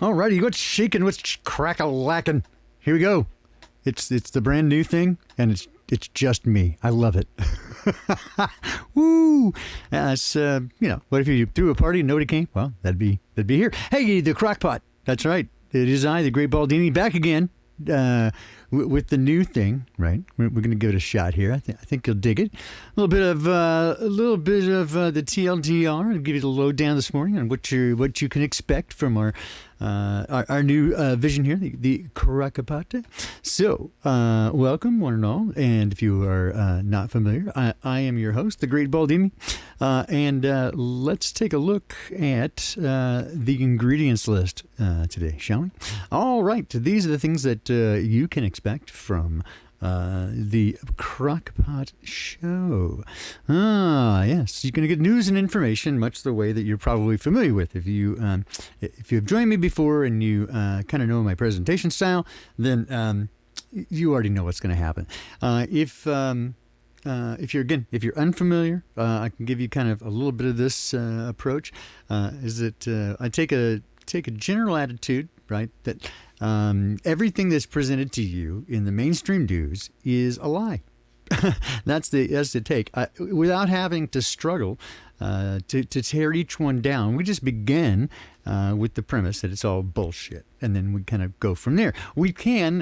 All righty, what's shaking? What's crack-a-lacking? Here we go. It's the brand new thing, and it's just me. I love it. Woo! It's what if you threw a party and nobody came? Well, that'd be here. Hey, the Crock Pot. That's right. It is I, the Great Baldini, back again with the new thing. Right? We're going to give it a shot here. I think you'll dig it. A little bit of the TLDR. I'll give you the lowdown this morning on what you can expect from our new vision here, the Crock Pot. So, welcome, one and all. And if you are not familiar, I am your host, the Great Baldini. And let's take a look at the ingredients list today, shall we? All right. These are the things that you can expect from the Crock Pot show. Yes, you're going to get news and information, much the way that you're probably familiar with. If you have joined me before and you kind of know my presentation style, then you already know what's going to happen. If you're unfamiliar, I can give you kind of a little bit of this approach. Is that I take a general attitude, right? That everything that's presented to you in the mainstream news is a lie. That's the take. Without having to struggle to tear each one down, we just begin with the premise that it's all bullshit, and then we kind of go from there. We can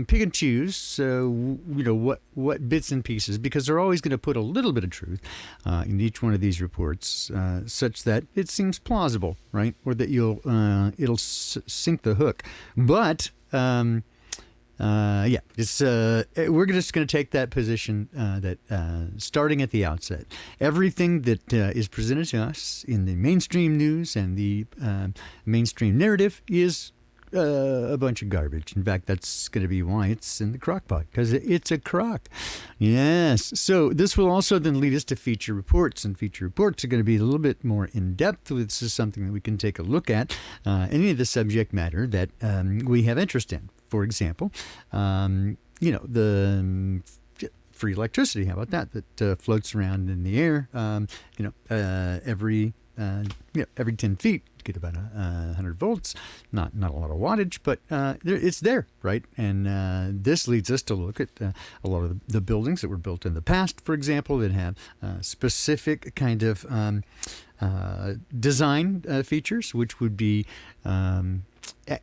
pick and choose, what bits and pieces, because they're always going to put a little bit of truth in each one of these reports, such that it seems plausible, right, or that it'll sink the hook. But we're just going to take that position that starting at the outset, everything that is presented to us in the mainstream news and the mainstream narrative is a bunch of garbage. In fact, that's going to be why it's in the crock pot, because it's a crock. Yes. So this will also then lead us to feature reports, and feature reports are going to be a little bit more in depth. This is something that we can take a look at, any of the subject matter that we have interest in. For example, the free electricity. How about that? That floats around in the air. Every 10 feet, you get about 100 volts. Not a lot of wattage, but it's there, right? And this leads us to look at a lot of the buildings that were built in the past, for example, that have specific kind of design features, which would be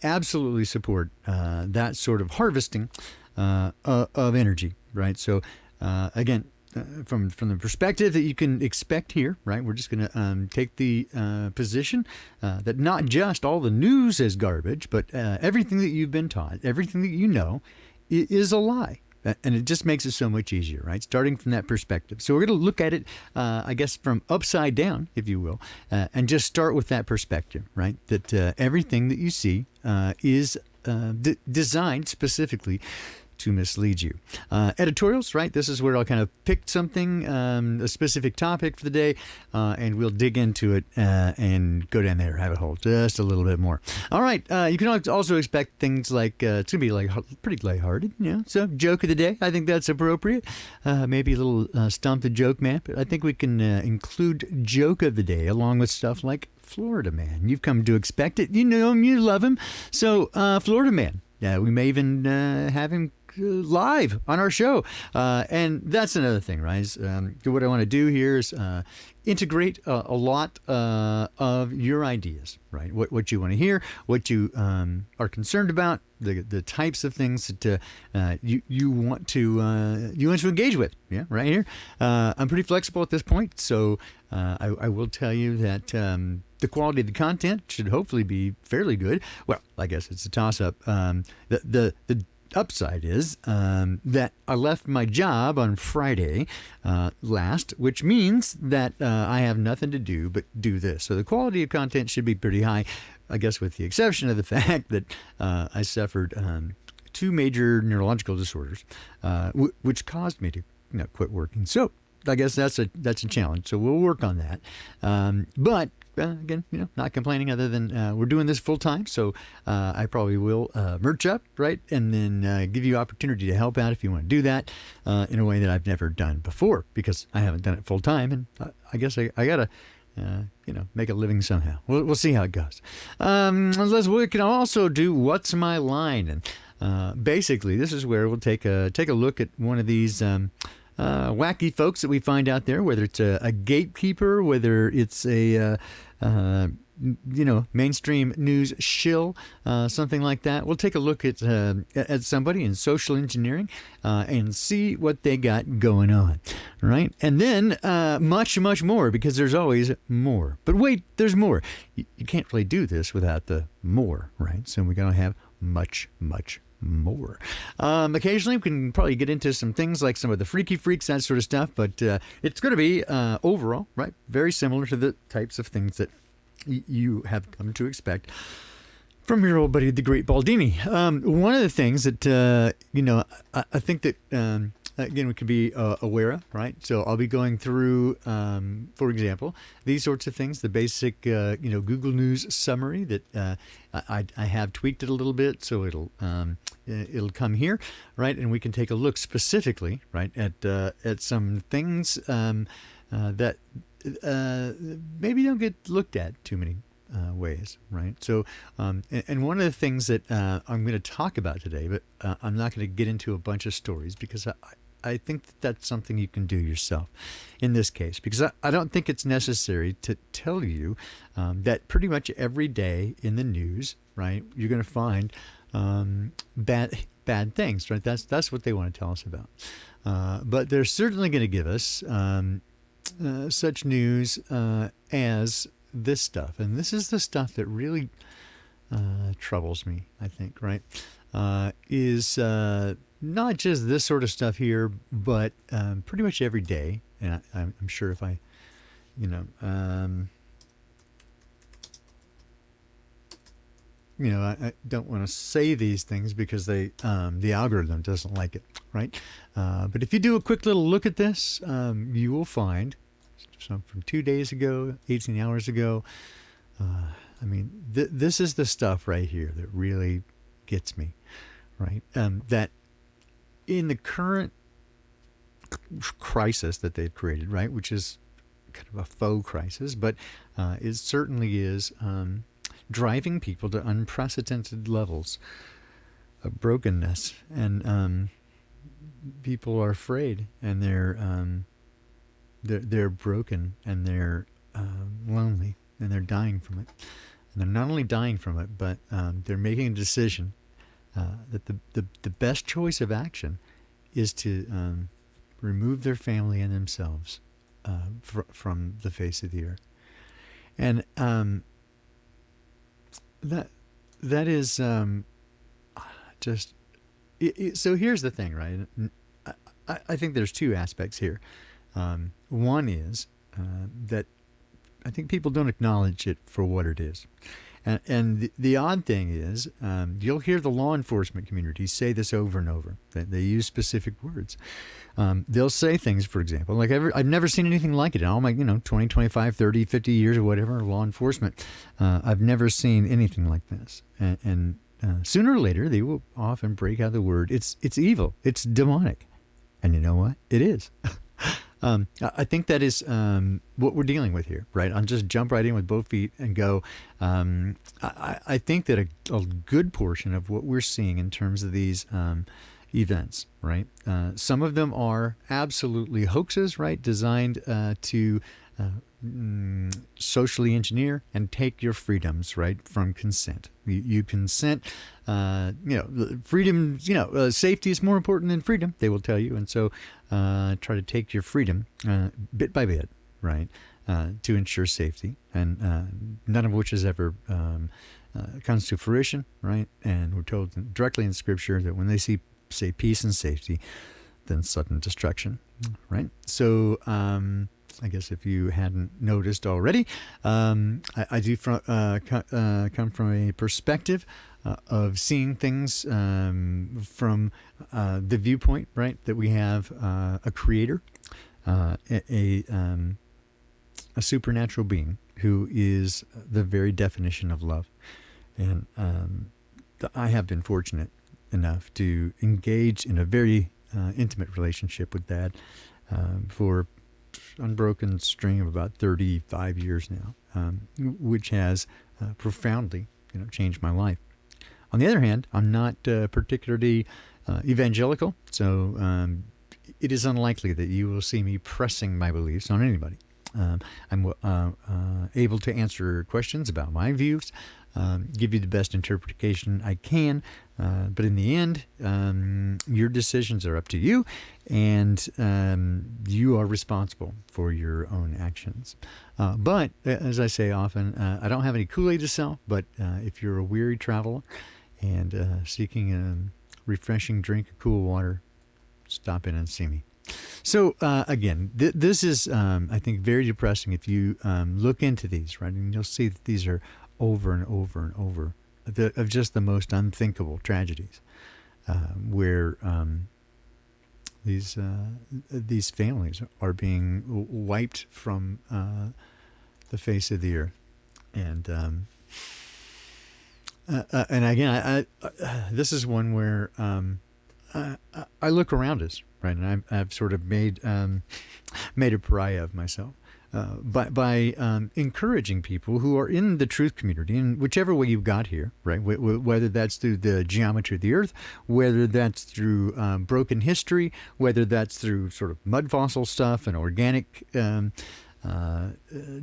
absolutely support that sort of harvesting of energy, right? So again, from the perspective that you can expect here, right? We're just going to take the position that not just all the news is garbage, but everything that you've been taught, everything that you know, is a lie. And it just makes it so much easier, right? Starting from that perspective. So we're going to look at it, I guess, from upside down, if you will, and just start with that perspective, right? That everything that you see is designed specifically to mislead you. Editorials, right? This is where I'll kind of pick something, a specific topic for the day, and we'll dig into it and go down there, rabbit hole just a little bit more. All right. You can also expect things like, it's going to be like pretty lighthearted, So joke of the day, I think that's appropriate. Maybe a little stump the joke man, but I think we can include joke of the day along with stuff like Florida man. You've come to expect it. You know him, you love him. So Florida man. Yeah, we may even have him live on our show. And that's another thing, right? What I want to do here is integrate a lot of your ideas, right? What you want to hear, what you are concerned about, the types of things that you want to engage with. Yeah, right here. I'm pretty flexible at this point, so I will tell you that the quality of the content should hopefully be fairly good. Well, I guess it's a toss-up. The upside is that I left my job on Friday last, which means that I have nothing to do but do this. So the quality of content should be pretty high, I guess, with the exception of the fact that I suffered 2 major neurological disorders, which caused me to quit working. So I guess that's a challenge. So we'll work on that. But again, not complaining other than we're doing this full time. So I probably will merch up, right? And then give you opportunity to help out if you want to do that in a way that I've never done before, because I haven't done it full time. And I guess I got to make a living somehow. We'll see how it goes. We can also do What's My Line? And basically, this is where we'll take a look at one of these wacky folks that we find out there, whether it's a gatekeeper, whether it's a mainstream news shill, something like that. We'll take a look at somebody in social engineering and see what they got going on, right? And then much, much more, because there's always more. But wait, there's more. You can't really do this without the more, right? So we're going to have much, much more. Occasionally, we can probably get into some things like some of the freaky freaks, that sort of stuff, but it's going to be overall, right, very similar to the types of things that you have come to expect from your old buddy, the Great Baldini. One of the things that, I think that, again, we could be aware of, right? So I'll be going through, for example, these sorts of things, the basic, Google News summary that I have tweaked it a little bit, so it'll come here, right? And we can take a look specifically, right, at some things that maybe don't get looked at too many ways, right? So, and one of the things that I'm going to talk about today, but I'm not going to get into a bunch of stories, because I think that that's something you can do yourself in this case, because I don't think it's necessary to tell you that pretty much every day in the news, right, you're going to find bad things, right? That's what they want to tell us about. But they're certainly going to give us such news as this stuff. And this is the stuff that really troubles me, I think, right? Is not just this sort of stuff here, but pretty much every day. And I'm sure if I, I don't want to say these things because the algorithm doesn't like it, right? But if you do a quick little look at this, you will find some from 2 days ago, 18 hours ago. This is the stuff right here that really gets me, right? That in the current crisis that they've created, right, which is kind of a faux crisis, but it certainly is driving people to unprecedented levels of brokenness, and people are afraid, and they're broken, and they're lonely, and they're dying from it. And they're not only dying from it, but they're making a decision that the best choice of action is to remove their family and themselves from the face of the earth. And that is just... so here's the thing, right? I think there's two aspects here. One is that I think people don't acknowledge it for what it is. And the odd thing is, you'll hear the law enforcement community say this over and over. They use specific words. They'll say things, for example, like I've never seen anything like it in all my 20, 25, 30, 50 years or whatever, law enforcement. I've never seen anything like this. And sooner or later, they will often break out the word, it's evil, it's demonic. And you know what? It is. I think that is what we're dealing with here, right? I'll just jump right in with both feet and go. I think that a good portion of what we're seeing in terms of these events, right? Some of them are absolutely hoaxes, right? Designed to socially engineer and take your freedoms, right, from consent. You consent, freedom, safety is more important than freedom, they will tell you. And so try to take your freedom bit by bit, right, to ensure safety. And none of which has ever comes to fruition, right? And we're told directly in Scripture that when they say peace and safety, then sudden destruction, right? So I guess if you hadn't noticed already, I do come from a perspective of seeing things from the viewpoint, right, that we have a creator, a supernatural being who is the very definition of love. And I have been fortunate enough to engage in a very intimate relationship with that for unbroken string of about 35 years now, which has profoundly, changed my life. On the other hand, I'm not particularly evangelical, so it is unlikely that you will see me pressing my beliefs on anybody. I'm able to answer questions about my views, give you the best interpretation I can, but in the end, your decisions are up to you, and you are responsible for your own actions. But as I say often, I don't have any Kool-Aid to sell, but if you're a weary traveler and seeking a refreshing drink of cool water, stop in and see me. So again, this is, I think, very depressing if you look into these, right? And you'll see that these are over and over and over of just the most unthinkable tragedies, where these families are being wiped from the face of the earth, and again, this is one where I look around us, right, and I've sort of made a pariah of myself by encouraging people who are in the truth community, in whichever way you got here, right, whether that's through the geometry of the earth, whether that's through broken history, whether that's through sort of mud fossil stuff and organic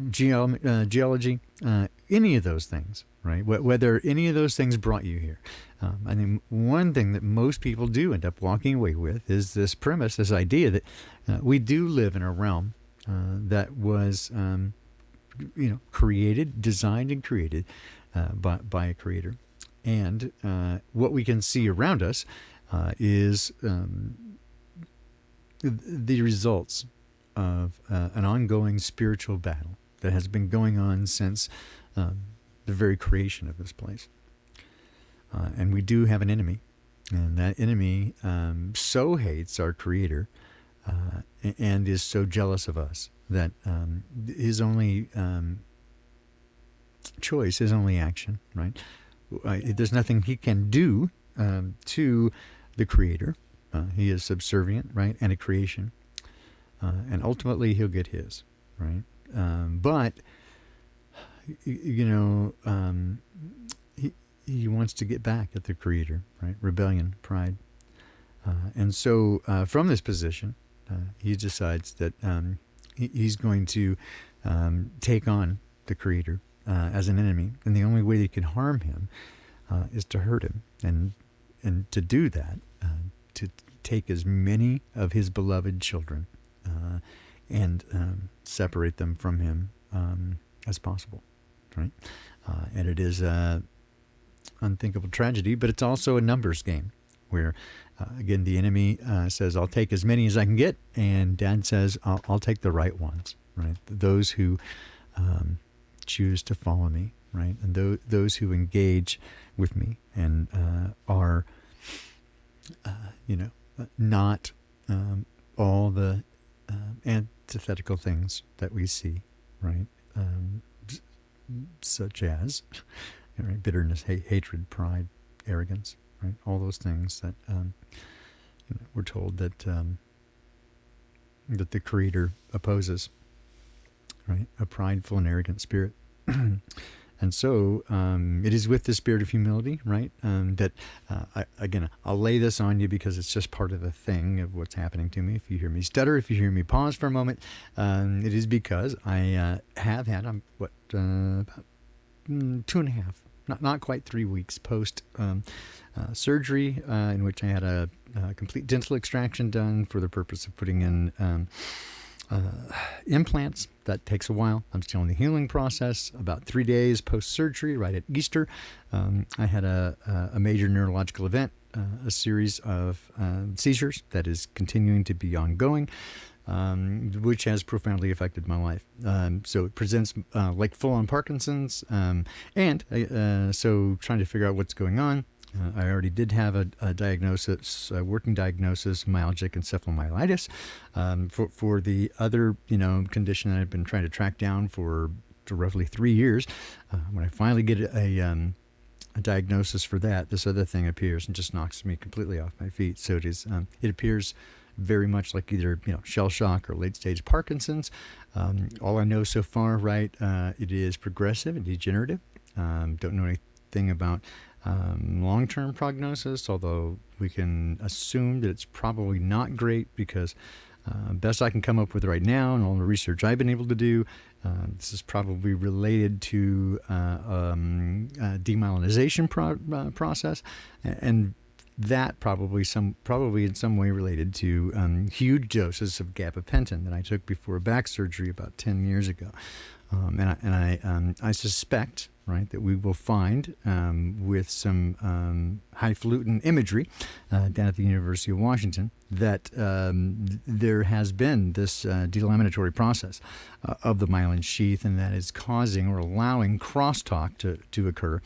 geology, any of those things, right? Whether any of those things brought you here. I think one thing that most people do end up walking away with is this premise, this idea that we do live in a realm that was, designed and created by a creator. And what we can see around us is the results of an ongoing spiritual battle that has been going on since the very creation of this place. And we do have an enemy, and that enemy so hates our Creator and is so jealous of us that his only choice, his only action, right? There's nothing he can do to the Creator. He is subservient, right, and a creation. And ultimately, he'll get his, right? But he wants to get back at the Creator, right? Rebellion, pride. And so from this position, he decides that he's going to take on the Creator as an enemy. And the only way they can harm him is to hurt him. And to do that, to take as many of his beloved children and separate them from him as possible, right? And it is unthinkable tragedy, but it's also a numbers game where, again, the enemy says, I'll take as many as I can get, and Dad says, I'll take the right ones, right? Those who choose to follow me, right? And those who engage with me and are, not all the antithetical things that we see, right? Such as bitterness, hatred, pride, arrogance, right? All those things that we're told that that the Creator opposes, right? A prideful and arrogant spirit. And so it is with the spirit of humility, right? That, I'll lay this on you because it's just part of the thing of what's happening to me. If you hear me stutter, if you hear me pause for a moment, it is because I have had, about 2.5, not quite 3 weeks post surgery, in which I had a complete dental extraction done for the purpose of putting in implants. That takes a while. I'm still in the healing process. About 3 days post-surgery, right at Easter, I had a major neurological event, a series of seizures that is continuing to be ongoing, which has profoundly affected my life. So it presents like full-on Parkinson's, and so trying to figure out what's going on. I already did have a diagnosis, a working diagnosis, myalgic encephalomyelitis. For the other, condition that I've been trying to track down for roughly 3 years, when I finally get a a diagnosis for that, this other thing appears and just knocks me completely off my feet. So it appears very much like either shell shock or late stage Parkinson's. All I know so far, right, it is progressive and degenerative. Don't know anything about long-term prognosis, although we can assume that it's probably not great because best I can come up with right now and all the research I've been able to do, this is probably related to demyelinization process, and that probably in some way related to huge doses of gabapentin that I took before back surgery about 10 years ago. I suspect, right, that we will find with some highfalutin imagery down at the University of Washington that there has been this delaminatory process of the myelin sheath, and that is causing or allowing crosstalk to occur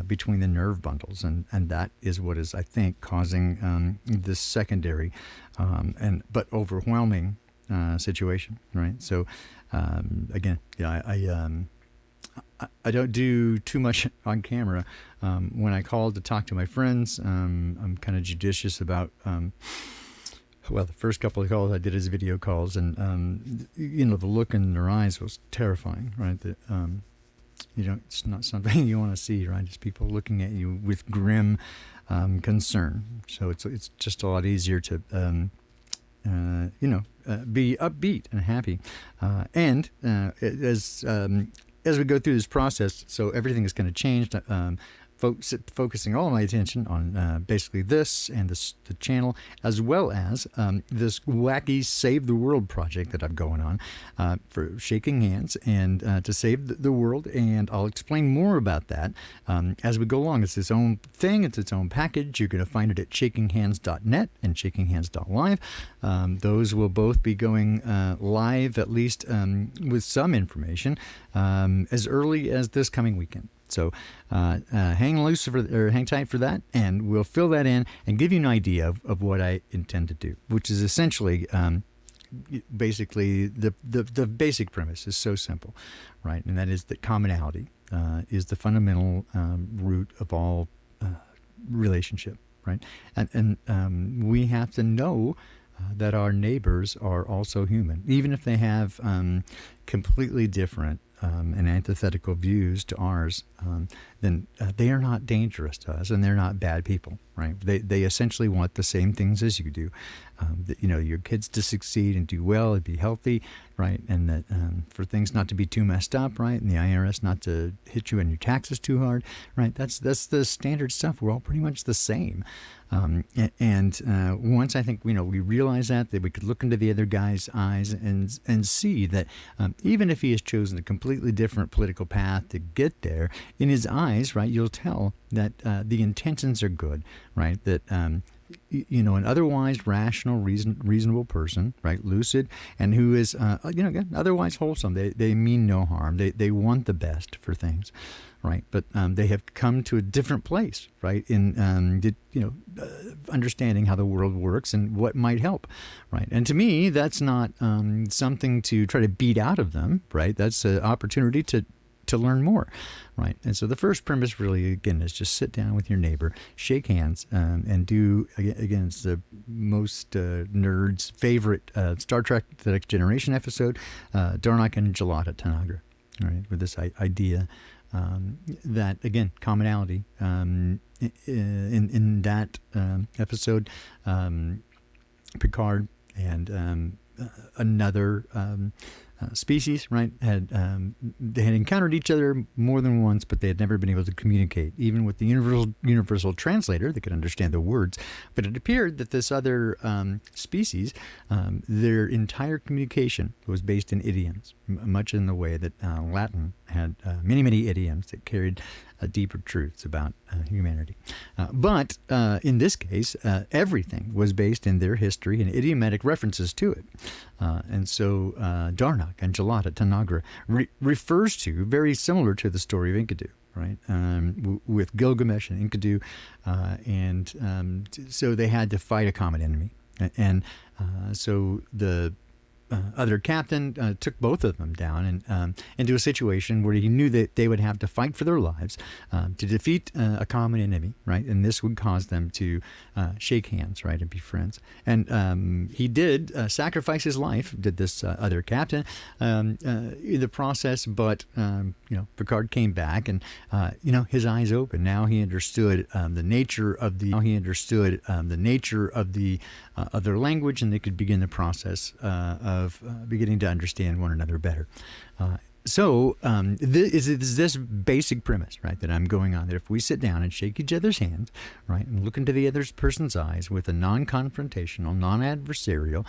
between the nerve bundles, and that is what is, I think, causing this secondary but overwhelming situation, right? So again, I don't do too much on camera. When I call to talk to my friends, I'm kind of judicious about, the first couple of calls I did as video calls, and, the look in their eyes was terrifying, right? That, it's not something you want to see, right? It's people looking at you with grim concern. So it's just a lot easier to, be upbeat and happy. As we go through this process, so everything is going to change. Focusing all of my attention on basically this and the channel, as well as this wacky Save the World project that I'm going on for shaking hands and to save the world. And I'll explain more about that as we go along. It's its own thing. It's its own package. You're going to find it at shakinghands.net and shakinghands.live. Those will both be going live, at least with some information, as early as this coming weekend. So hang tight for that, and we'll fill that in and give you an idea of what I intend to do, which is essentially basically the basic premise is so simple, right? And that is that commonality is the fundamental root of all relationship, right? And we have to know that our neighbors are also human, even if they have completely different and antithetical views to ours, then they are not dangerous to us, and they're not bad people, right? They essentially want the same things as you do. Your kids to succeed and do well and be healthy, right? And that for things not to be too messed up, right? And the IRS not to hit you on your taxes too hard, right? That's the standard stuff. We're all pretty much the same. Once I think we realize that we could look into the other guy's eyes and see that even if he has chosen a completely different political path to get there, in his eyes, right, you'll tell that the intentions are good, right? That an otherwise rational, reasonable person, right, lucid, and who is again otherwise wholesome. They mean no harm. They want the best for things, right? But they have come to a different place, right, in understanding how the world works and what might help, right? And to me, that's not something to try to beat out of them, right? That's an opportunity to learn more, right? And so the first premise really, again, is just sit down with your neighbor, shake hands, and do, again, it's the most nerds' favorite Star Trek The Next Generation episode, Darnak and Jalata Tanagra, right? With this idea that, again, commonality in that episode, Picard and another species, right, they had encountered each other more than once, but they had never been able to communicate, even with the universal translator. They could understand the words, but it appeared that this other species, their entire communication was based in idioms, much in the way that Latin had many idioms that carried deeper truths about humanity. But in this case, everything was based in their history and idiomatic references to it. And so Darnak and Jalata Tanagra refers to, very similar to the story of Enkidu, right? With Gilgamesh and Enkidu. So they had to fight a common enemy. And so the other captain took both of them down and into a situation where he knew that they would have to fight for their lives to defeat a common enemy, right? And this would cause them to shake hands, right, and be friends. And he did sacrifice his life, did this other captain, in the process. But Picard came back, and his eyes opened. Now he understood the nature of the. Now he understood the nature of their language, and they could begin the process of beginning to understand one another better. So this is this basic premise, right, that I'm going on, that if we sit down and shake each other's hands, right, and look into the other person's eyes with a non-confrontational, non-adversarial,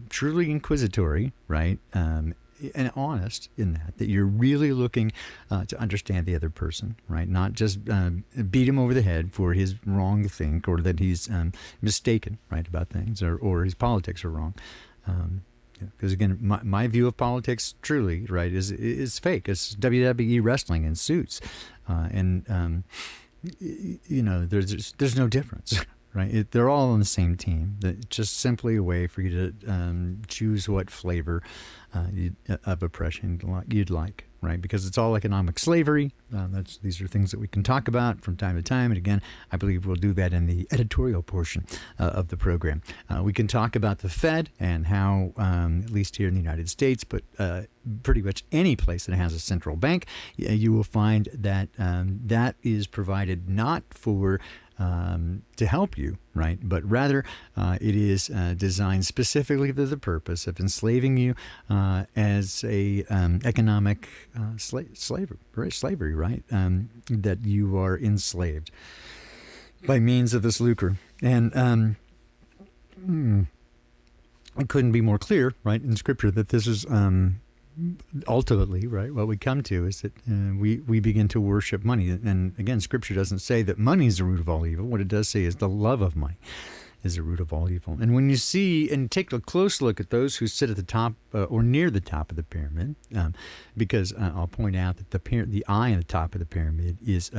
truly inquisitory, right, and honest in that you're really looking to understand the other person, right? Not just beat him over the head for his wrong think, or that he's mistaken, right, about things, or his politics are wrong. Because again, my view of politics, truly, right, is fake. It's WWE wrestling in suits, and there's no difference. Right, they're all on the same team. It's just simply a way for you to choose what flavor of oppression you'd like, right? Because it's all economic slavery. These are things that we can talk about from time to time. And again, I believe we'll do that in the editorial portion of the program. We can talk about the Fed and how, at least here in the United States, but pretty much any place that has a central bank, you will find that that is provided not for to help you, right? But rather, it is designed specifically for the purpose of enslaving you as a economic slavery, right? That you are enslaved by means of this lucre. And it couldn't be more clear, right, in Scripture that this is ultimately, right, what we come to is that we begin to worship money. And again, Scripture doesn't say that money is the root of all evil. What it does say is the love of money is the root of all evil. And when you see and take a close look at those who sit at the top or near the top of the pyramid, because I'll point out that the eye at the top of the pyramid is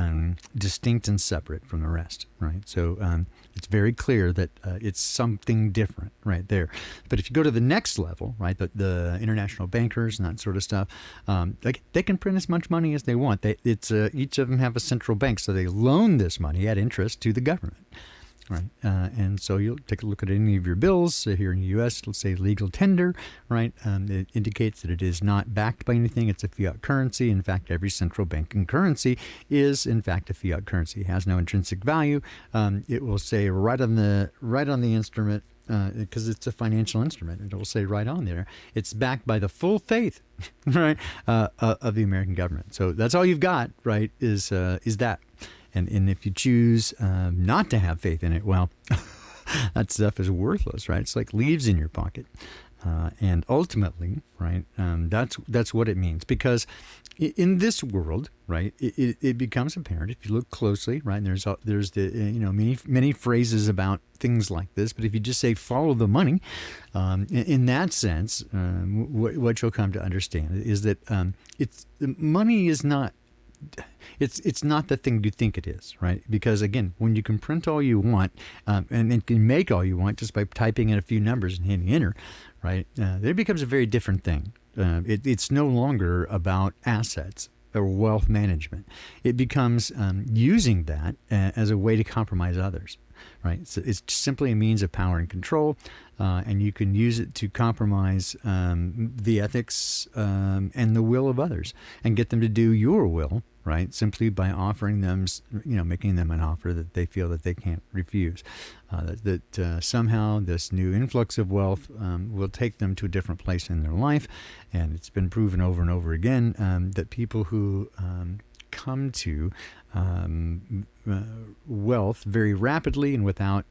distinct and separate from the rest, right? So it's very clear that it's something different right there. But if you go to the next level, right, the international bankers and that sort of stuff, they can print as much money as they want. Each of them have a central bank, so they loan this money at interest to the government. Right, and so you'll take a look at any of your bills here in the U.S., let's say legal tender, right? It indicates that it is not backed by anything. It's a fiat currency. In fact, every central banking currency is, in fact, a fiat currency. It has no intrinsic value. It will say right on the instrument, because it's a financial instrument. It will say right on there, it's backed by the full faith, right, of the American government. So that's all you've got, right, is that. And if you choose not to have faith in it, well, that stuff is worthless, right? It's like leaves in your pocket. And ultimately, right, that's what it means. Because in this world, right, it becomes apparent if you look closely, right, and there's the many phrases about things like this. But if you just say follow the money, in that sense, what you'll come to understand is that money is not. It's not the thing you think it is, right? Because again, when you can print all you want and can make all you want just by typing in a few numbers and hitting enter, right? It becomes a very different thing. It's no longer about assets or wealth management. It becomes using that as a way to compromise others, right? So it's simply a means of power and control, and you can use it to compromise the ethics and the will of others and get them to do your will, right? Simply by offering them, making them an offer that they feel that they can't refuse. That somehow this new influx of wealth will take them to a different place in their life. And it's been proven over and over again that people who come to wealth very rapidly and without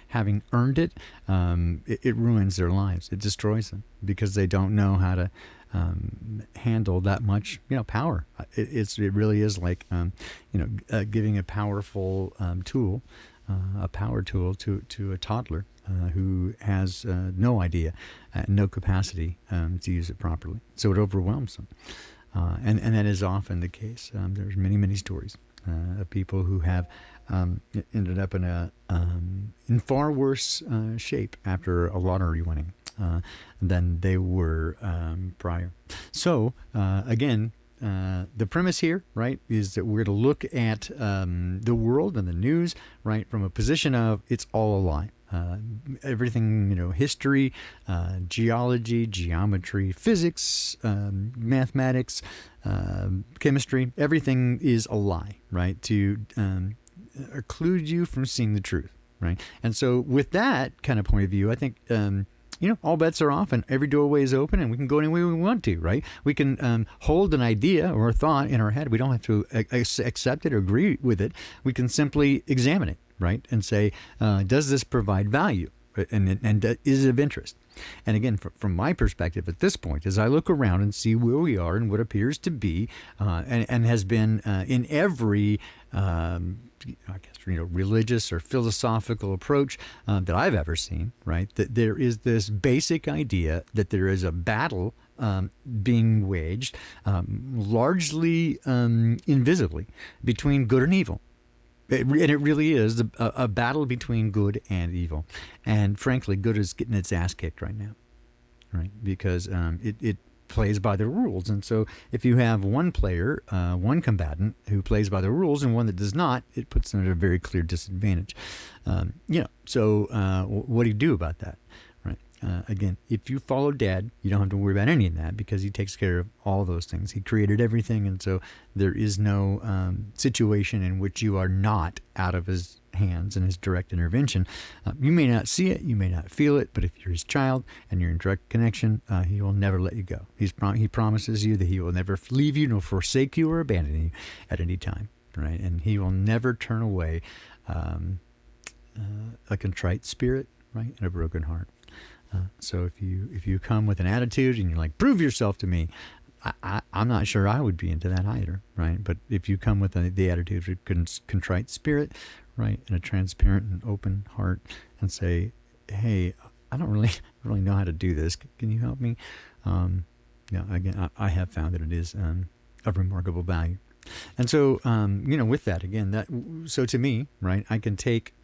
having earned it, it ruins their lives. It destroys them because they don't know how to handle that much, power. It really is like, giving a powerful tool, a power tool to a toddler who has no idea, no capacity to use it properly. So it overwhelms them. And that is often the case. There's many stories of people who have ended up in far worse shape after a lottery winning. than they were prior. So again, the premise here, right, is that we're to look at the world and the news, right, from a position of it's all a lie. Everything, history, geology, geometry, physics, mathematics, chemistry, everything is a lie, right, to occlude you from seeing the truth, right? And so with that kind of point of view, I think, all bets are off and every doorway is open and we can go any way we want to, right? We can hold an idea or a thought in our head. We don't have to accept it or agree with it. We can simply examine it, right? And say, does this provide value? And is it of interest? And again, from my perspective at this point, as I look around and see where we are and what appears to be, and has been in every, religious or philosophical approach that I've ever seen, right? That there is this basic idea that there is a battle being waged, largely invisibly, between good and evil. And it really is a battle between good and evil. And frankly, good is getting its ass kicked right now, right? Because it plays by the rules. And so if you have one player, one combatant who plays by the rules and one that does not, it puts them at a very clear disadvantage. So what do you do about that? Again, if you follow Dad, you don't have to worry about any of that because he takes care of all those things. He created everything, and so there is no situation in which you are not out of his hands and his direct intervention. You may not see it, you may not feel it, but if you're his child and you're in direct connection, he will never let you go. He promises you that he will never leave you, nor forsake you, or abandon you at any time, right? And he will never turn away a contrite spirit, right, and a broken heart. So if you come with an attitude and you're like, prove yourself to me, I'm not sure I would be into that either, right? But if you come with the attitude of a contrite spirit, right, and a transparent and open heart, and say, hey, I don't really know how to do this. Can you help me? Again, I have found that it is of remarkable value. And so, with that, again, so to me, right, I can take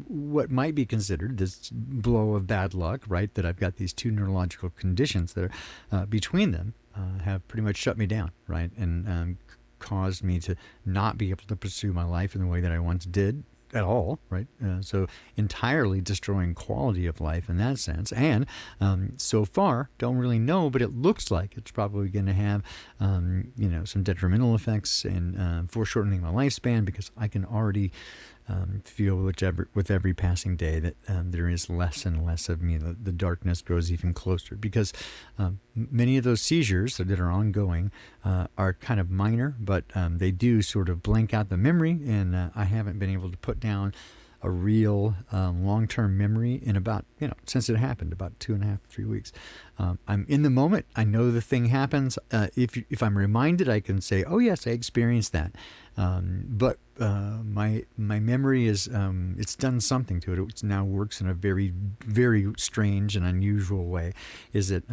what might be considered this blow of bad luck, right, that I've got these two neurological conditions that are between them have pretty much shut me down, right, and caused me to not be able to pursue my life in the way that I once did at all, right? So entirely destroying quality of life in that sense. And so far, don't really know, but it looks like it's probably going to have, some detrimental effects and foreshortening my lifespan, because I can already feel with every passing day that there is less and less of me. The darkness grows even closer, because many of those seizures that are ongoing are kind of minor, but they do sort of blank out the memory, and I haven't been able to put down a real long-term memory in about, since it happened, about 2.5, 3 weeks. I'm in the moment. I know the thing happens. If I'm reminded, I can say, oh yes, I experienced that. But my memory is, it's done something to it. It now works in a very, very strange and unusual way. Is that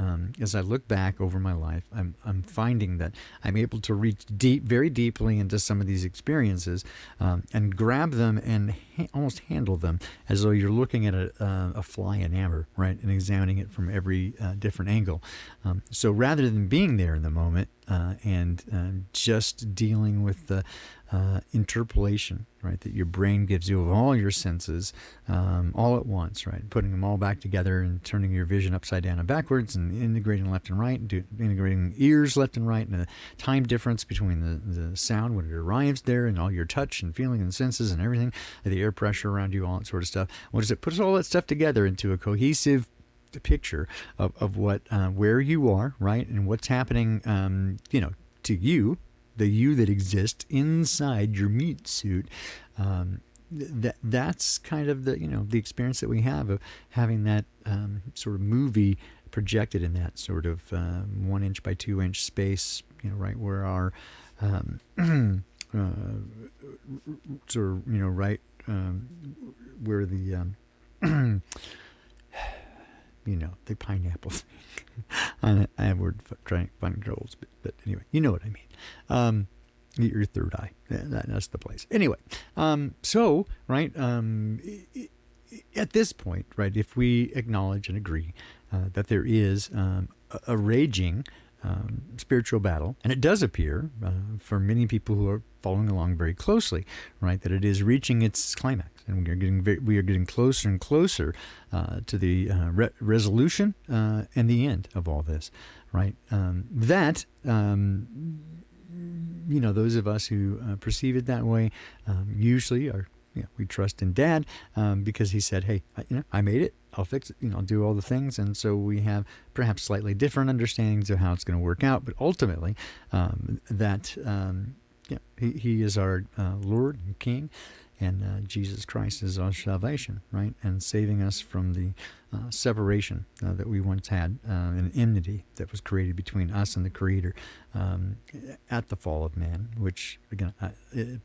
as I look back over my life, I'm finding that I'm able to reach very deeply into some of these experiences, and grab them and almost handle them as though you're looking at a fly in amber, right, and examining it from every different angle. So rather than being there in the moment and just dealing with the interpolation, right, that your brain gives you of all your senses all at once, right, putting them all back together and turning your vision upside down and backwards and integrating left and right, and integrating ears left and right, and the time difference between the sound when it arrives there and all your touch and feeling and senses and everything, the air pressure around you, all that sort of stuff. What does it puts all that stuff together into a cohesive picture of what where you are, right, and what's happening to you, the you that exists inside your meat suit. That's kind of the experience that we have of having that sort of movie projected in that sort of 1 inch by 2 inch space, right where our sort of right where the the pineapple thing. I have a word for trying to find controls, but anyway, you know what I mean. Your third eye. That's the place. Anyway, so, right, at this point, right, if we acknowledge and agree that there is a raging spiritual battle, and it does appear for many people who are following along very closely, right, that it is reaching its climax, and we are getting closer and closer to the resolution and the end of all this, right? Those of us who perceive it that way usually are. We trust in Dad because he said, "Hey, I made it. I'll fix it. I'll do all the things." And so we have perhaps slightly different understandings of how it's going to work out. But ultimately, He is our Lord and King, and Jesus Christ is our salvation, right? And saving us from the separation that we once had, an enmity that was created between us and the Creator at the fall of man, which, again,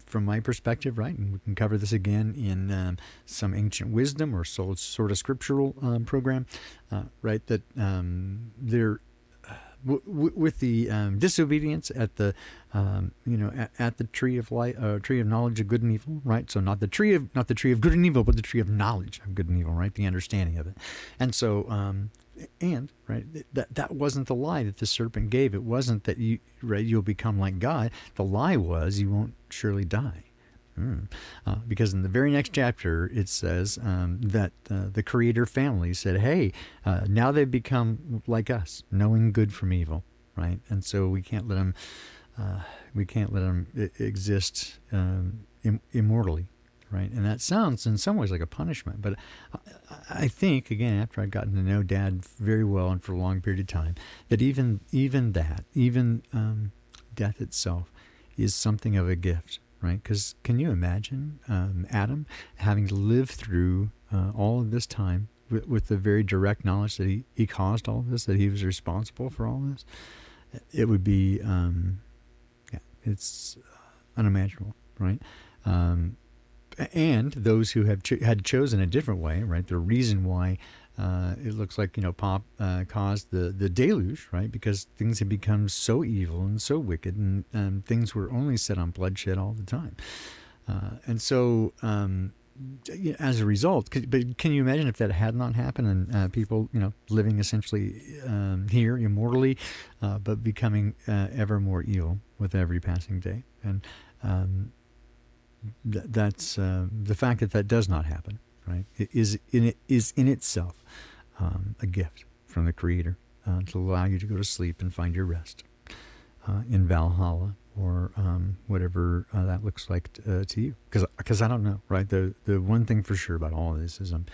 from my perspective, right, and we can cover this again in some ancient wisdom or sort of scriptural program, right, that there with the disobedience at the at the tree of life, tree of knowledge of good and evil, right? So not the tree of good and evil, but the tree of knowledge of good and evil, right? The understanding of it. And so right, that wasn't the lie that the serpent gave. It wasn't that you'll become like God. The lie was you won't surely die. Because in the very next chapter, it says that the Creator family said, "Hey, now they've become like us, knowing good from evil," right? And so we can't let them exist immortally, right? And that sounds in some ways like a punishment, but I think, again, after I'd gotten to know Dad very well and for a long period of time, that even death itself is something of a gift. Right? Because can you imagine Adam having to live through all of this time with the very direct knowledge that he caused all of this, that he was responsible for all this? It would be, it's unimaginable, right? And those who had chosen a different way, right? The reason why it looks like Pop caused the deluge, right? Because things had become so evil and so wicked, and things were only set on bloodshed all the time. And so, as a result, but can you imagine if that had not happened, and people, living essentially here immortally, but becoming ever more evil with every passing day? And that's the fact that does not happen. Right, it is in itself a gift from the Creator to allow you to go to sleep and find your rest in Valhalla or whatever that looks like to you. Because I don't know, right? The one thing for sure about all of this is I'm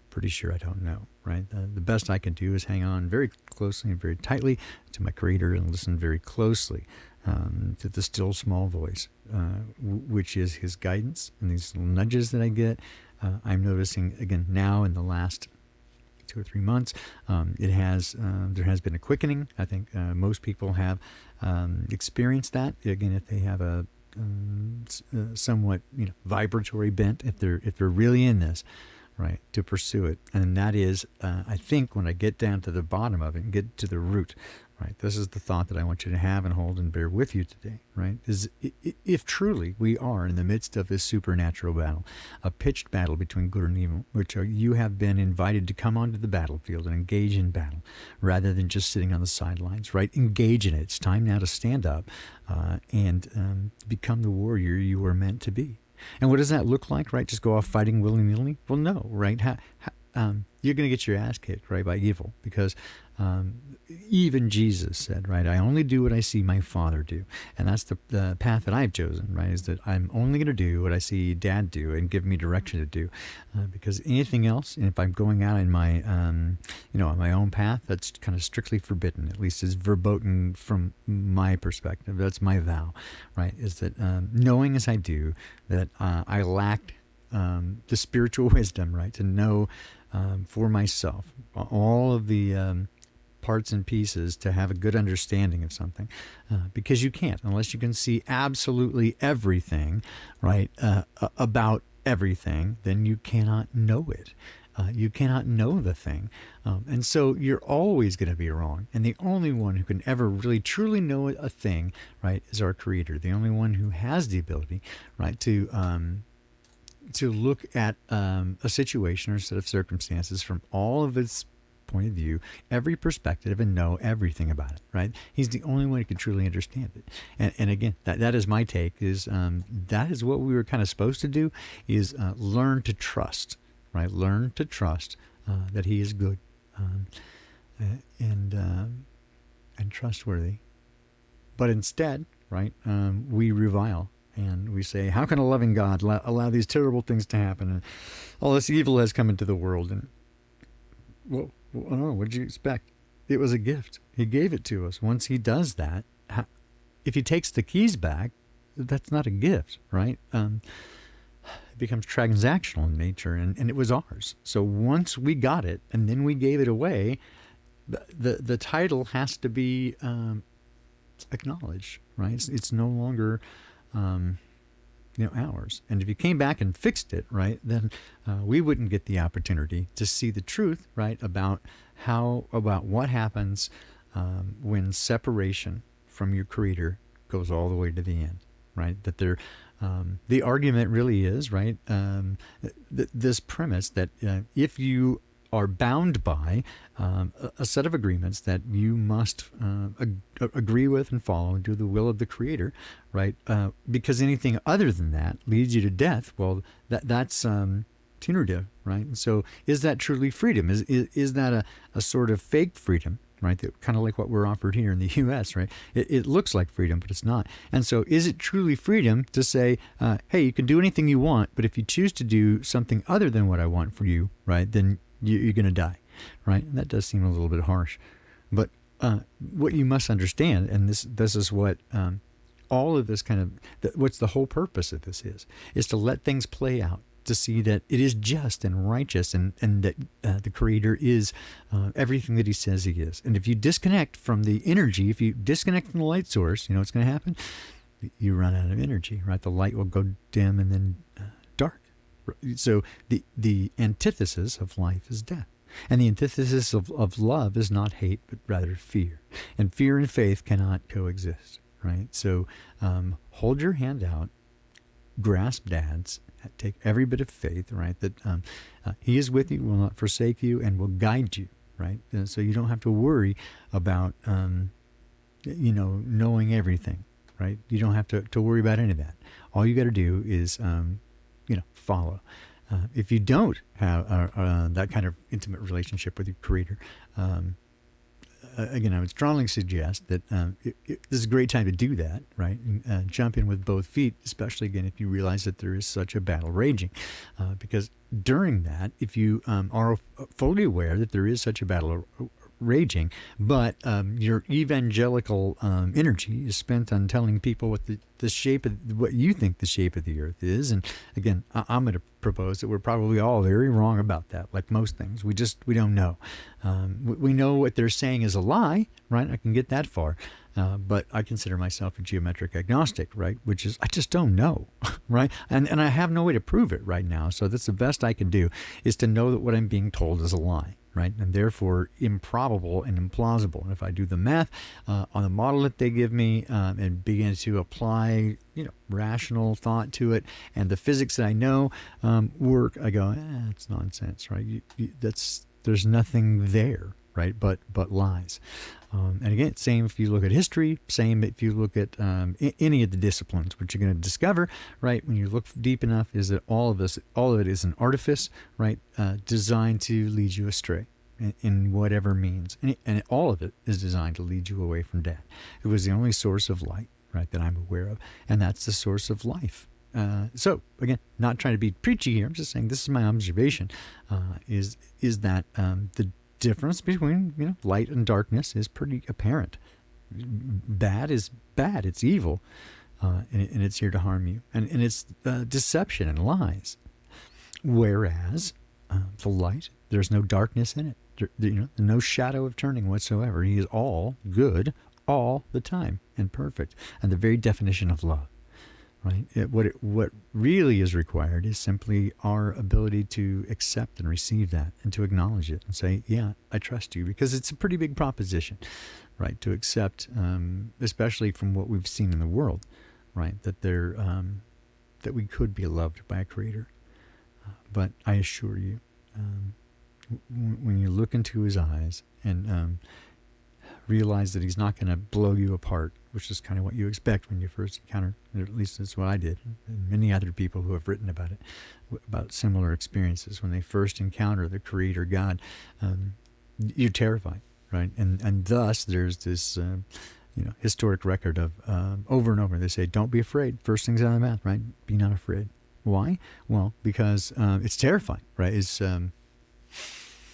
pretty sure I don't know, right? The best I can do is hang on very closely and very tightly to my Creator and listen very closely to the still small voice, which is His guidance and these little nudges that I get. I'm noticing again now in the last 2 or 3 months, there has been a quickening. I think most people have experienced that. Again, if they have a somewhat vibratory bent, if they're really in this, right, to pursue it, and that is, I think, when I get down to the bottom of it and get to the root. Right. This is the thought that I want you to have and hold and bear with you today, right? Is if truly we are in the midst of this supernatural battle, a pitched battle between good and evil, which you have been invited to come onto the battlefield and engage in battle rather than just sitting on the sidelines, right? Engage in it. It's time now to stand up and become the warrior you were meant to be. And what does that look like, right? Just go off fighting willy-nilly? Well, no, right? You're going to get your ass kicked, right, by evil, because even Jesus said, right, I only do what I see my Father do. And that's the path that I've chosen, right, is that I'm only going to do what I see Dad do and give me direction to do. Because anything else, and if I'm going out in my, on my own path, that's kind of strictly forbidden, at least is verboten from my perspective. That's my vow, right, is that knowing as I do that I lacked the spiritual wisdom, right, to know for myself all of the parts and pieces to have a good understanding of something, because you can't unless you can see absolutely everything, right, about everything. Then you cannot know it. You cannot know the thing, and so you're always going to be wrong. And the only one who can ever really truly know a thing, right, is our Creator. The only one who has the ability, right, to look at a situation or a set of circumstances from all of its point of view, every perspective, and know everything about it, right? He's the only one who can truly understand it. And again, that is my take, is that is what we were kind of supposed to do, is learn to trust, right? Learn to trust that he is good and trustworthy. But instead, right, we revile. And we say, how can a loving God allow these terrible things to happen? And all this evil has come into the world. And, well, I don't know, what did you expect? It was a gift. He gave it to us. Once he does that, if he takes the keys back, that's not a gift, right? It becomes transactional in nature, and it was ours. So once we got it, and then we gave it away, the title has to be acknowledged, right? It's no longer ours. And if you came back and fixed it, right, then we wouldn't get the opportunity to see the truth, right, about what happens when separation from your Creator goes all the way to the end, right? That the argument really is, right, this premise that if you are bound by a set of agreements that you must agree with and follow and do the will of the Creator, right? Because anything other than that leads you to death. Well, that's punitive, right? And so, is that truly freedom? Is that a sort of fake freedom, right? That, kind of like what we're offered here in the U.S., right? It looks like freedom, but it's not. And so, is it truly freedom to say, hey, you can do anything you want, but if you choose to do something other than what I want for you, right, then you're going to die, right? And that does seem a little bit harsh. But what you must understand, and this is what all of this kind of, what's the whole purpose of this is to let things play out, to see that it is just and righteous, and that the Creator is everything that he says he is. And if you disconnect from the energy, if you disconnect from the light source, you know what's going to happen? You run out of energy, right? The light will go dim and then dark. So the antithesis of life is death. And the antithesis of love is not hate, but rather fear. And fear and faith cannot coexist, right? So hold your hand out, grasp Dad's, take every bit of faith, right? That he is with you, will not forsake you, and will guide you, right? So you don't have to worry about, knowing everything, right? You don't have to worry about any of that. All you got to do is follow. If you don't have that kind of intimate relationship with your Creator, again, I would strongly suggest that this is a great time to do that, right? And, jump in with both feet, especially, again, if you realize that there is such a battle raging. Because during that, if you are fully aware that there is such a battle raging, but your evangelical energy is spent on telling people what the shape of what you think the shape of the earth is. And again, I'm going to propose that we're probably all very wrong about that. Like most things, we don't know. We know what they're saying is a lie, right? I can get that far, but I consider myself a geometric agnostic, right? Which is I just don't know, right? And I have no way to prove it right now. So that's the best I can do, is to know that what I'm being told is a lie, right? And therefore improbable and implausible. And if I do the math on the model that they give me and begin to apply, rational thought to it, and the physics that I know work, I go, it's nonsense, right? There's nothing there, right? But lies. And again, same if you look at history, same if you look at any of the disciplines, what you're going to discover, right, when you look deep enough, is that all of it is an artifice, right, designed to lead you astray in whatever means. And all of it is designed to lead you away from Dad. It was the only source of light, right, that I'm aware of, and that's the source of life. So again, not trying to be preachy here. I'm just saying this is my observation, is that the difference between light and darkness is pretty apparent. Bad is bad; it's evil, and it's here to harm you, and it's deception and lies. Whereas the light, there's no darkness in it. No shadow of turning whatsoever. He is all good all the time and perfect, and the very definition of love. Right? What really is required is simply our ability to accept and receive that, and to acknowledge it and say, yeah, I trust you, because it's a pretty big proposition, right? To accept, especially from what we've seen in the world, right? That that we could be loved by a Creator. But I assure you, when you look into his eyes and realize that he's not going to blow you apart, which is kind of what you expect when you first encounter, or at least that's what I did, and many other people who have written about it, about similar experiences. When they first encounter the Creator God, you're terrified, right? And thus there's this historic record of over and over. They say, don't be afraid. First things out of the mouth, right? Be not afraid. Why? Well, because it's terrifying, right? It's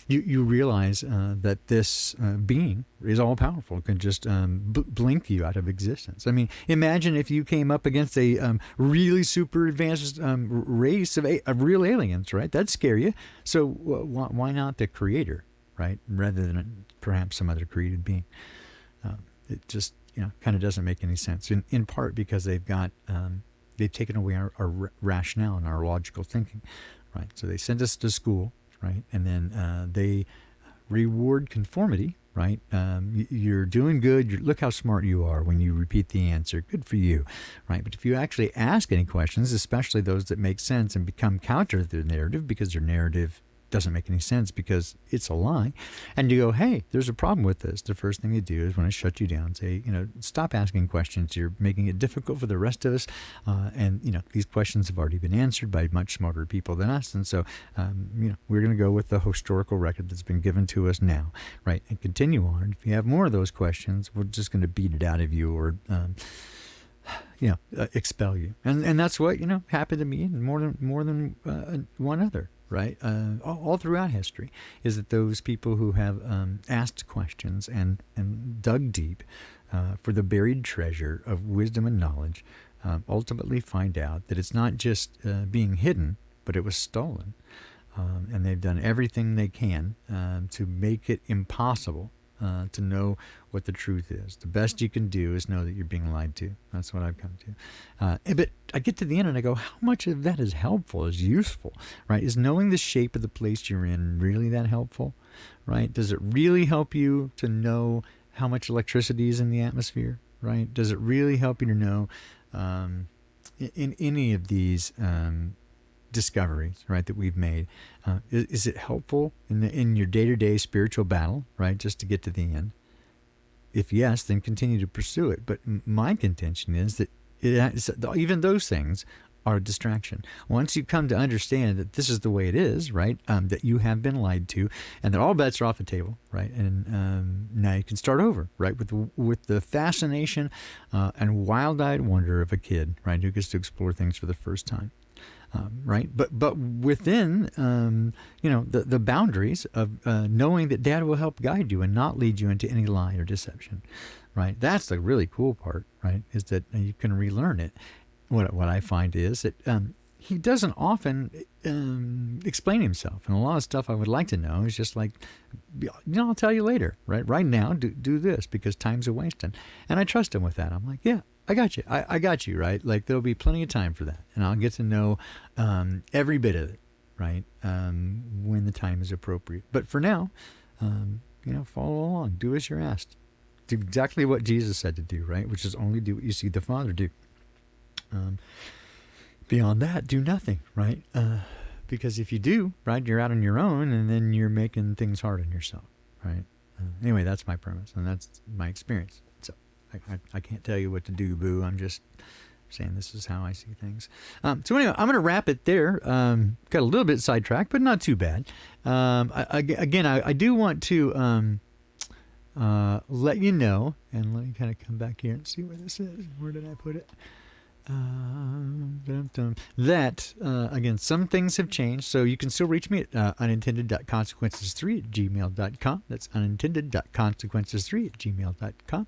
you realize that this being is all powerful, can just blink you out of existence. I mean, imagine if you came up against a really super advanced race of real aliens, right? That'd scare you. So why not the Creator, right? Rather than perhaps some other created being. It just kind of doesn't make any sense. In part because they've taken away our rationale and our logical thinking, right? So they send us to school. Right, and then they reward conformity. Right, you're doing good. Look how smart you are when you repeat the answer. Good for you. Right, but if you actually ask any questions, especially those that make sense and become counter to the narrative, because their narrative doesn't make any sense because it's a lie, and you go, hey, there's a problem with this, the first thing they do is want to shut you down, say, stop asking questions. You're making it difficult for the rest of us, and these questions have already been answered by much smarter people than us, and so we're going to go with the historical record that's been given to us now, right, and continue on. If you have more of those questions, we're just going to beat it out of you, or expel you, and that's what happened to me and more than one other. Right, all throughout history, is that those people who have asked questions and dug deep for the buried treasure of wisdom and knowledge ultimately find out that it's not just being hidden, but it was stolen. And they've done everything they can to make it impossible to know what the truth is. The best you can do is know that you're being lied to. That's what I've come to. But I get to the end and I go, how much of that is helpful, is useful, right? Is knowing the shape of the place you're in really that helpful, right? Does it really help you to know how much electricity is in the atmosphere, right? Does it really help you to know in any of these discoveries, right, that we've made? Is it helpful in your day-to-day spiritual battle, right, just to get to the end? If yes, then continue to pursue it. But my contention is that even those things are a distraction. Once you come to understand that this is the way it is, right, that you have been lied to, and that all bets are off the table, right, and now you can start over, right, with the fascination and wild-eyed wonder of a kid, right, who gets to explore things for the first time. Right, but within the boundaries of knowing that Dad will help guide you and not lead you into any lie or deception, right? That's the really cool part, right? Is that you can relearn it. What I find is that he doesn't often explain himself, and a lot of stuff I would like to know is just like, I'll tell you later, right? Right now, do this because time's a wasting, and I trust him with that. I'm like, yeah. I got you. I got you, right? Like, there'll be plenty of time for that. And I'll get to know every bit of it, right? When the time is appropriate. But for now, follow along. Do as you're asked. Do exactly what Jesus said to do, right? Which is only do what you see the Father do. Beyond that, do nothing, right? Because if you do, right, you're out on your own, and then you're making things hard on yourself, right? Anyway, that's my premise, and that's my experience. I can't tell you what to do, boo. I'm just saying this is how I see things. So anyway, I'm going to wrap it there. Got a little bit sidetracked, but not too bad. I do want to let you know, and let me kind of come back here and see where this is. Where did I put it? That again, some things have changed, so you can still reach me at unintended.consequences3@gmail.com. That's unintended.consequences3@gmail.com.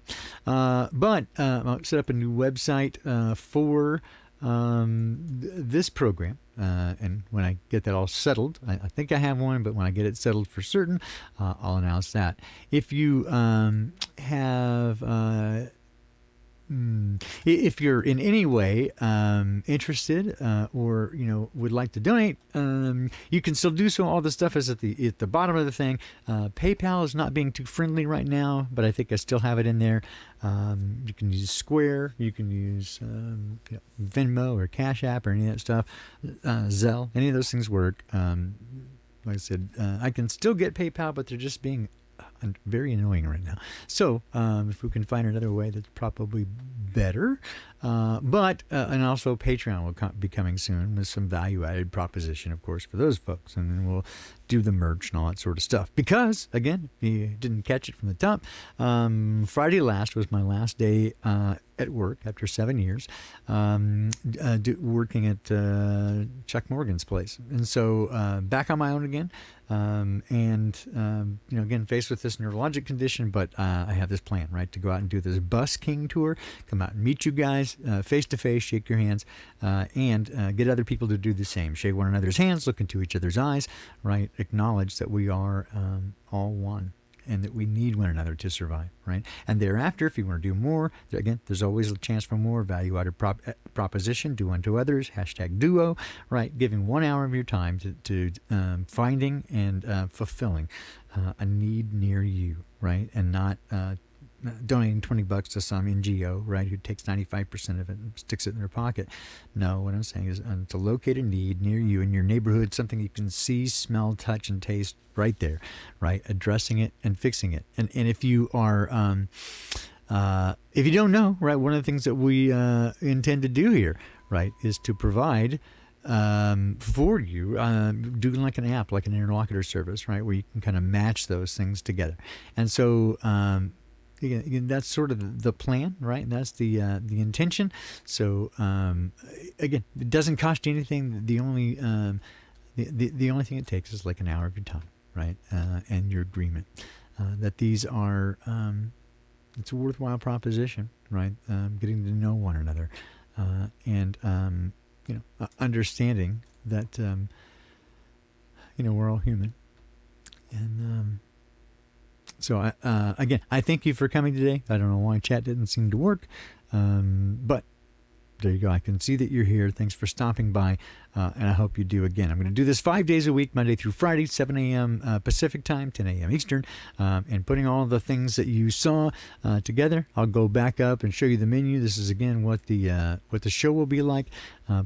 But I'll set up a new website for this program, and when I get that all settled, I think I have one, but when I get it settled for certain, I'll announce that. If you have if you're in any way interested or would like to donate, you can still do so. All the stuff is at the bottom of the thing. PayPal is not being too friendly right now, but I think I still have it in there. You can use Square, you can use Venmo or Cash App or any of that stuff. Zelle, any of those things work. like I said, I can still get PayPal, but they're just being very annoying right now. So if we can find another way, that's probably better. And also Patreon will be coming soon with some value-added proposition, of course, for those folks. And then we'll do the merch and all that sort of stuff. Because, again, if you didn't catch it from the top, Friday last was my last day at work after 7 years, working at Chuck Morgan's place. And so back on my own again. Again, faced with this neurologic condition, but I have this plan, right, to go out and do this busking tour, come out and meet you guys face to face, shake your hands, and get other people to do the same. Shake one another's hands, look into each other's eyes, right? Acknowledge that we are all one, and that we need one another to survive, right? And thereafter, if you want to do more, again, there's always a chance for more value-added proposition, do unto others, #duo, right? Giving 1 hour of your time to finding and fulfilling a need near you, right? And not donating $20 to some NGO, right, who takes 95% of it and sticks it in their pocket. No, what I'm saying is to locate a need near you in your neighborhood, something you can see, smell, touch, and taste right there, right, addressing it and fixing it. And if you are, if you don't know, right, one of the things that we intend to do here, right, is to provide for you, doing like an app, like an interlocutor service, right, where you can kind of match those things together. And so, again, that's sort of the plan, right? And that's the intention. So again, it doesn't cost you anything. The only thing it takes is like an hour of your time, right? And your agreement that these are it's a worthwhile proposition, right? Getting to know one another and understanding that we're all human. And so, again, I thank you for coming today. I don't know why chat didn't seem to work, but there you go. I can see that you're here. Thanks for stopping by, and I hope you do again. I'm going to do this 5 days a week, Monday through Friday, 7 a.m. Pacific time, 10 a.m. Eastern, and putting all the things that you saw together. I'll go back up and show you the menu. This is, again, what the show will be like,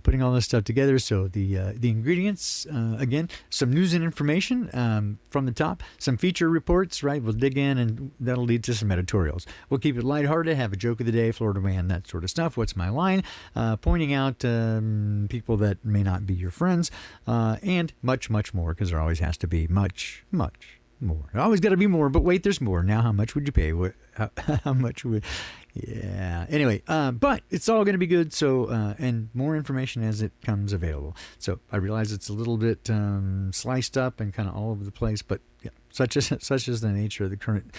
putting all this stuff together. So the ingredients, again, some news and information from the top, some feature reports, right? We'll dig in, and that'll lead to some editorials. We'll keep it lighthearted, have a joke of the day, Florida man, that sort of stuff. What's my line? Pointing out people that may not be your friends, and much, much more, because there always has to be much, much more. There always got to be more, but wait, there's more. Now, how much would you pay? How much would... Yeah. Anyway, but it's all going to be good. So, and more information as it comes available. So I realize it's a little bit sliced up and kind of all over the place, but yeah, such is the nature of the current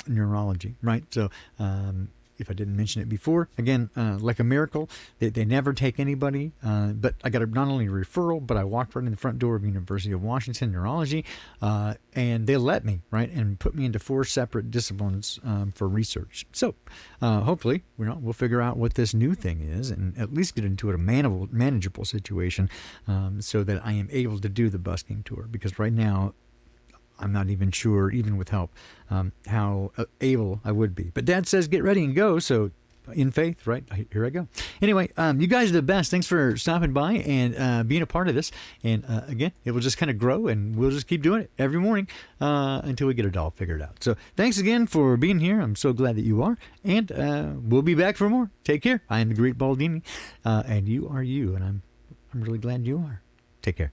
neurology, right? So, if I didn't mention it before, again, like a miracle, they never take anybody. But I got not only a referral, but I walked right in the front door of University of Washington Neurology, and they let me, right, and put me into 4 separate disciplines for research. So hopefully, we'll figure out what this new thing is and at least get into a manageable situation so that I am able to do the busking tour. Because right now, I'm not even sure, even with help, how able I would be. But Dad says get ready and go, so in faith, right? Here I go. Anyway, you guys are the best. Thanks for stopping by and being a part of this. And again, it will just kind of grow, and we'll just keep doing it every morning until we get it all figured out. So thanks again for being here. I'm so glad that you are. And we'll be back for more. Take care. I am the Great Baldini, and you are you, and I'm really glad you are. Take care.